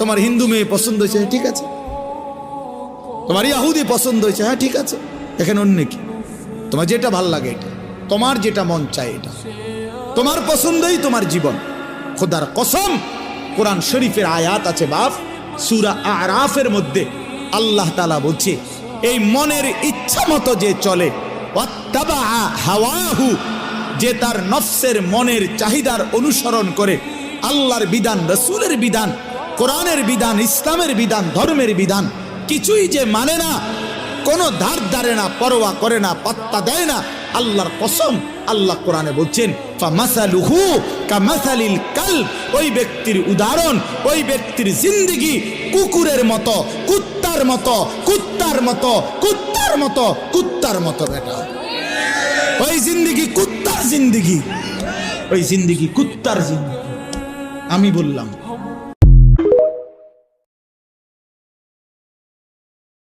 তোমার হিন্দু মেয়ে পছন্দ হয়েছে, ঠিক আছে। তোমার ইহুদি পছন্দ হয়েছে, হ্যাঁ ঠিক আছে। এখানে অন্য কি? তোমার যেটা ভাল লাগে এটা, তোমার যেটা মন চায় এটা, তোমার পছন্দই তোমার জীবন। খোদার কসম, কোরআন শরীফের আয়াত আছে বাপ, সূরা আরাফের মধ্যে আল্লাহ তাআলা বলছে, এই মনের ইচ্ছা মতো যে চলে, ওয়াত্তাবা হাওয়াহু, যে তার নফসের মনের চাহিদার অনুসরণ করে, আল্লাহর বিধান, রাসূলের বিধান, কোরআনের বিধান, ইসলামের বিধান, ধর্মের বিধান কিছুই যে মানে না, কোনো ধার ধারে না, পরোয়া করে না, পাত্তা দেয় না, আল্লাহর কসম আল্লাহ কোরআনে বলছেন, ফামাসালুহু কামাসালিল কালব, ওই ব্যক্তির উদাহরণ, ওই ব্যক্তির জিন্দেগি কুকুরের মতো, কুত্তার মতো, কুত্তার মতো, কুত্তার মতো, কুত্তার মতো। বেটা, ওই জিন্দেগি কুত্তার জিন্দেগি, ওই জিন্দেগি কুত্তার জিন্দেগি। আমি বললাম